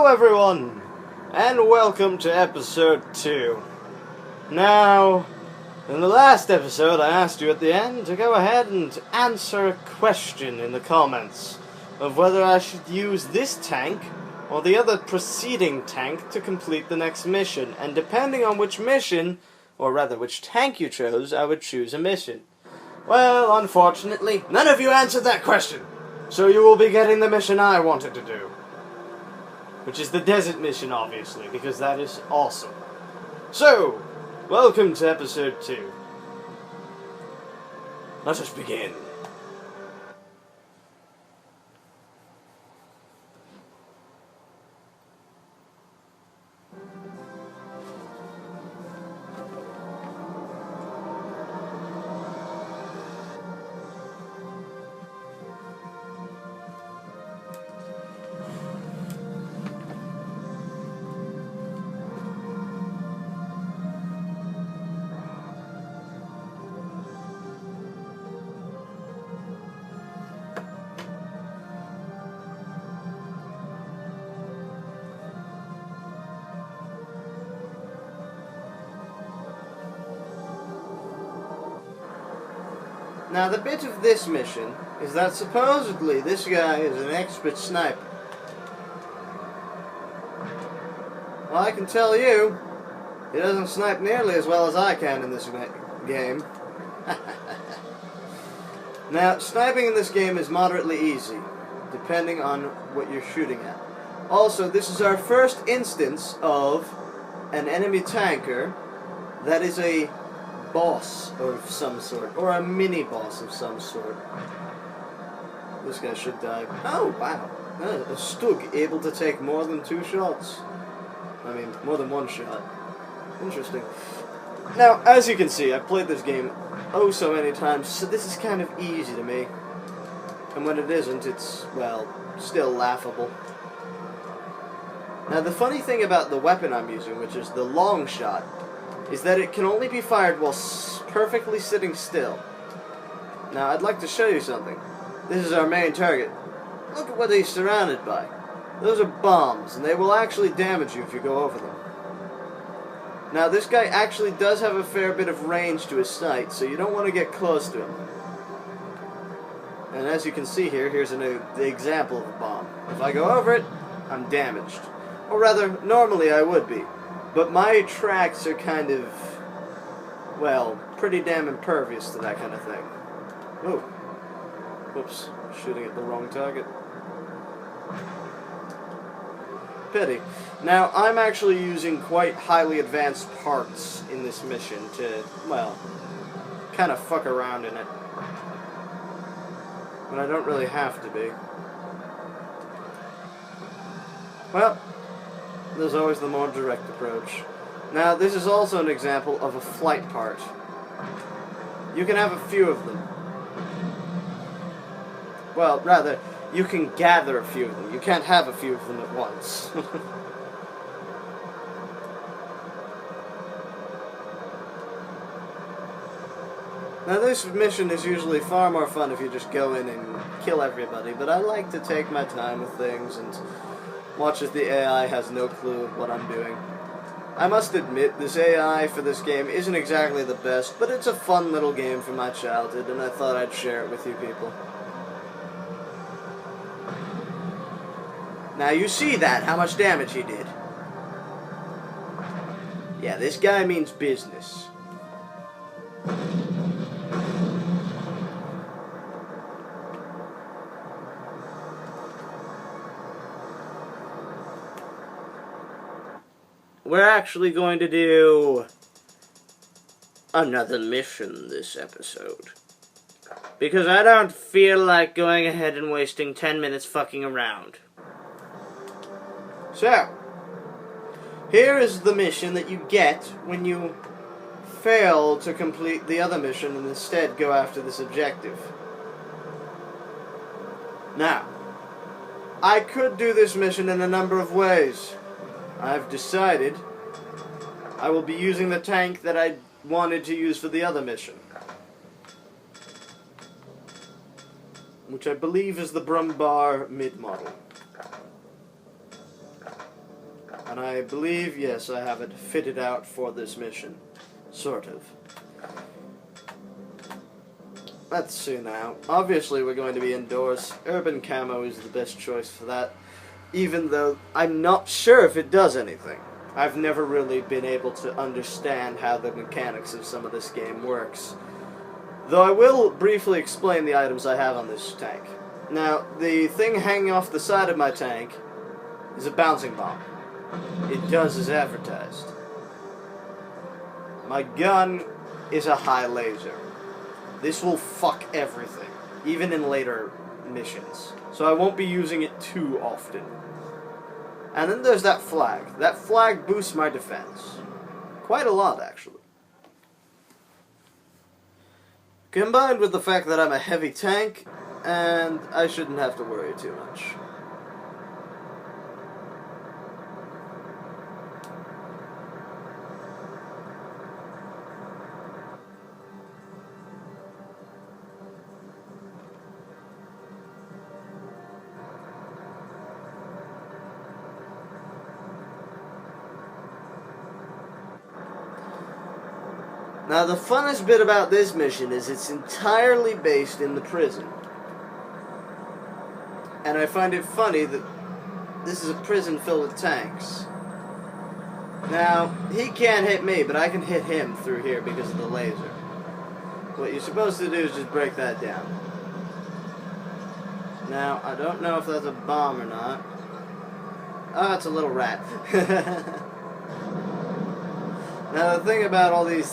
everyone, and welcome to episode 2. Now, in the last episode I asked you at the end to go ahead and answer a question in the comments of whether I should use this tank or the other preceding tank to complete the next mission, and depending on which mission, or rather which tank you chose, I would choose a mission. Well, unfortunately, none of you answered that question, so you will be getting the mission I wanted to do. Which is the desert mission, obviously, because that is awesome. So, welcome to episode 2. Let us begin. Now, the bit of this mission is that supposedly this guy is an expert sniper. Well, I can tell you, he doesn't snipe nearly as well as I can in this game. Now, sniping in this game is moderately easy, depending on what you're shooting at. Also, this is our first instance of an enemy tanker that is a boss of some sort, or a mini-boss of some sort. This guy should die. Oh, wow. A Stug able to take more than 2 shots. I mean, more than 1 shot. Interesting. Now, as you can see, I've played this game oh so many times, so this is kind of easy to me. And when it isn't, it's, well, still laughable. Now, the funny thing about the weapon I'm using, which is the long shot, is that it can only be fired while perfectly sitting still. Now, I'd like to show you something. This is our main target. Look at what he's surrounded by. Those are bombs, and they will actually damage you if you go over them. Now, this guy actually does have a fair bit of range to his sight, so you don't want to get close to him. And as you can see here, here's the example of a bomb. If I go over it, I'm damaged. Or rather, normally I would be. But my tracks are kind of, well, pretty damn impervious to that kind of thing. Oh. Whoops. Shooting at the wrong target. Pity. Now, I'm actually using quite highly advanced parts in this mission to, well, kind of fuck around in it. But I don't really have to be. Well, there's always the more direct approach. Now, this is also an example of a flight part. You can have a few of them. Well, rather, you can gather a few of them. You can't have a few of them at once. Now, this mission is usually far more fun if you just go in and kill everybody, but I like to take my time with things and watch as the AI has no clue what I'm doing. I must admit, this AI for this game isn't exactly the best, but it's a fun little game from my childhood, and I thought I'd share it with you people. Now you see that, how much damage he did. Yeah, this guy means business. We're actually going to do another mission this episode. Because I don't feel like going ahead and wasting 10 minutes fucking around. So, here is the mission that you get when you fail to complete the other mission and instead go after this objective. Now, I could do this mission in a number of ways. I've decided I will be using the tank that I wanted to use for the other mission, which I believe is the Brumbar mid-model. And I believe, yes, I have it fitted out for this mission. Sort of. Let's see now. Obviously, we're going to be indoors. Urban camo is the best choice for that, even though I'm not sure if it does anything. I've never really been able to understand how the mechanics of some of this game works. Though I will briefly explain the items I have on this tank. Now, the thing hanging off the side of my tank is a bouncing bomb. It does as advertised. My gun is a high laser. This will fuck everything, even in later missions. So I won't be using it too often. And then there's that flag. That flag boosts my defense. Quite a lot, actually. Combined with the fact that I'm a heavy tank, and I shouldn't have to worry too much. Now, the funnest bit about this mission is it's entirely based in the prison. And I find it funny that this is a prison filled with tanks. Now, he can't hit me, but I can hit him through here because of the laser. What you're supposed to do is just break that down. Now, I don't know if that's a bomb or not. Oh, it's a little rat. Now, the thing about all these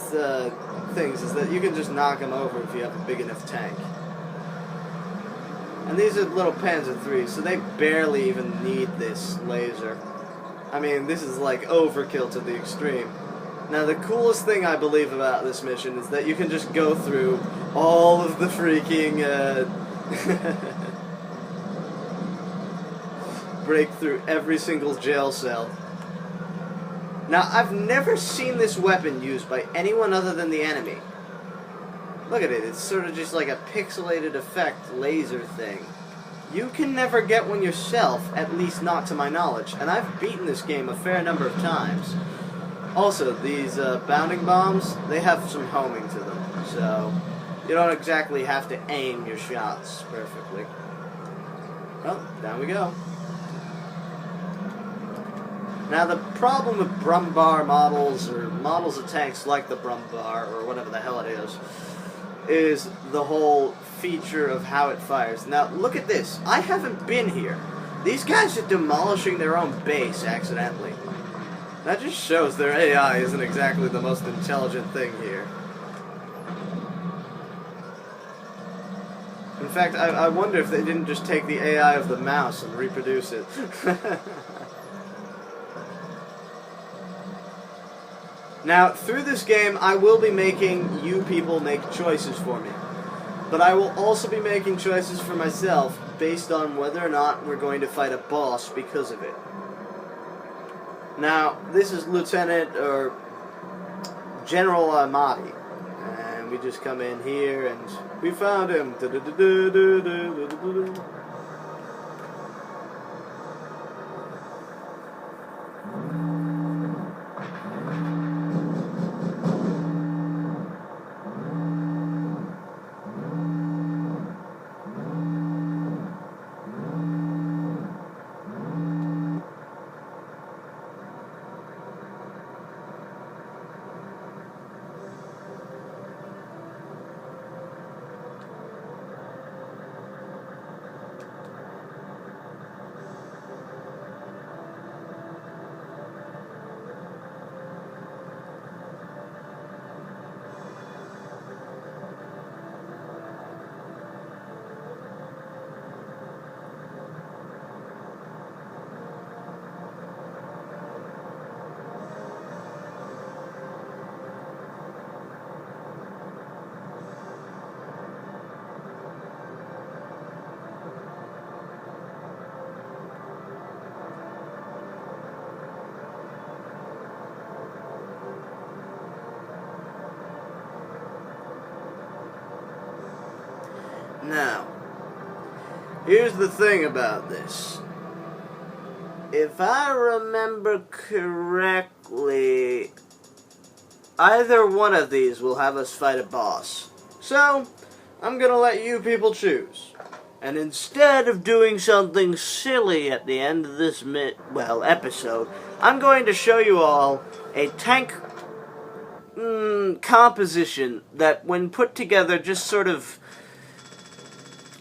things is that you can just knock them over if you have a big enough tank. And these are little Panzer IIIs, so they barely even need this laser. I mean, this is like overkill to the extreme. Now, the coolest thing I believe about this mission is that you can just go through all of the freaking, break through every single jail cell. Now, I've never seen this weapon used by anyone other than the enemy. Look at it, it's sort of just like a pixelated effect laser thing. You can never get one yourself, at least not to my knowledge, and I've beaten this game a fair number of times. Also, these bounding bombs, they have some homing to them, so you don't exactly have to aim your shots perfectly. Well, down we go. Now, the problem with Brumbar models, or models of tanks like the Brumbar, or whatever the hell it is the whole feature of how it fires. Now, look at this. I haven't been here. These guys are demolishing their own base accidentally. That just shows their AI isn't exactly the most intelligent thing here. In fact, I wonder if they didn't just take the AI of the mouse and reproduce it. Now, through this game, I will be making you people make choices for me. But I will also be making choices for myself based on whether or not we're going to fight a boss because of it. Now, this is Lieutenant, or General Ahmadi. And we just come in here and we found him. Now, here's the thing about this. if I remember correctly, either one of these will have us fight a boss. So, I'm gonna let you people choose. And instead of doing something silly at the end of this episode, I'm going to show you all a tank composition that, when put together, just sort of,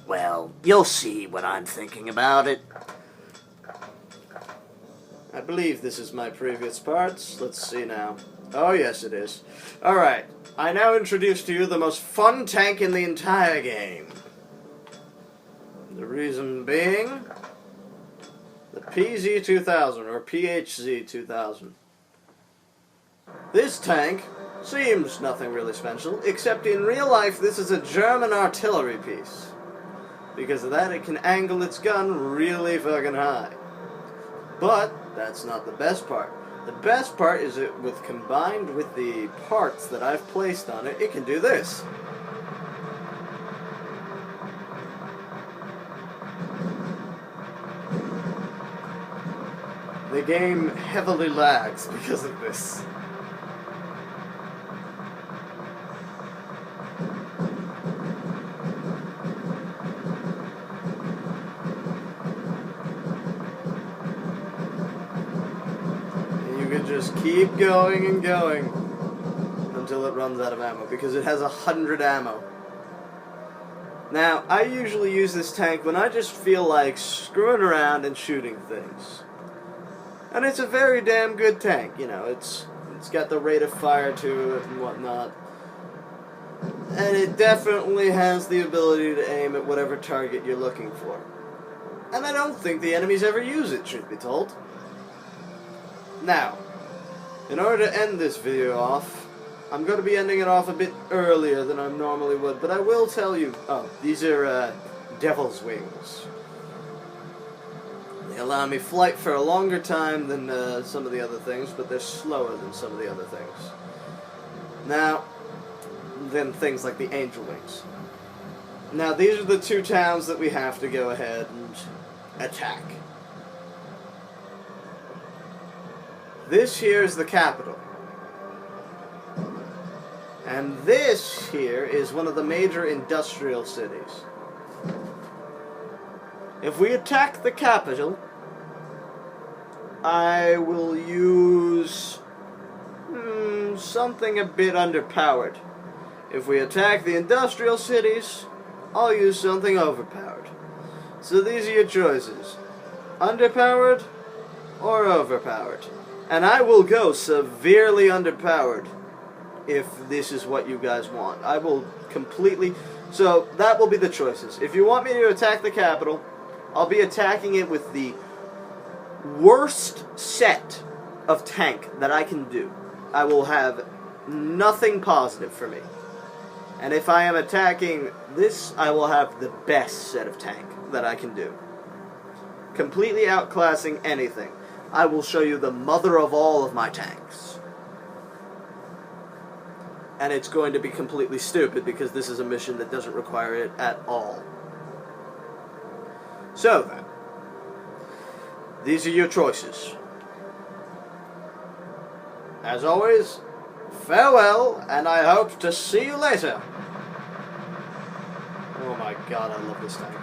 well, you'll see what I'm thinking about it. I believe this is my previous parts. Let's see now. Oh, yes, it is. Alright, I now introduce to you the most fun tank in the entire game. The reason being, the PZ-2000, or PHZ-2000. This tank seems nothing really special, except in real life this is a German artillery piece. Because of that, it can angle its gun really fucking high. But that's not the best part. The best part is that combined with the parts that I've placed on it, it can do this. The game heavily lags because of this. Just keep going and going until it runs out of ammo, because it has 100 ammo. Now, I usually use this tank when I just feel like screwing around and shooting things. And it's a very damn good tank, you know, it's got the rate of fire to it and whatnot. And it definitely has the ability to aim at whatever target you're looking for. And I don't think the enemies ever use it, truth be told. Now, in order to end this video off, I'm going to be ending it off a bit earlier than I normally would, but I will tell you, these are Devil's Wings. They allow me flight for a longer time than some of the other things, but they're slower than some of the other things. Now, than things like the Angel Wings. Now, these are the two towns that we have to go ahead and attack. This here is the capital. And this here is one of the major industrial cities. If we attack the capital, I will use something a bit underpowered. If we attack the industrial cities, I'll use something overpowered. So these are your choices. Underpowered or overpowered. And I will go severely underpowered if this is what you guys want. I will completely... So, that will be the choices. If you want me to attack the capital, I'll be attacking it with the worst set of tank that I can do. I will have nothing positive for me. And if I am attacking this, I will have the best set of tank that I can do. Completely outclassing anything. I will show you the mother of all of my tanks. And it's going to be completely stupid because this is a mission that doesn't require it at all. So then, these are your choices. As always, farewell, and I hope to see you later. Oh my god, I love this tank.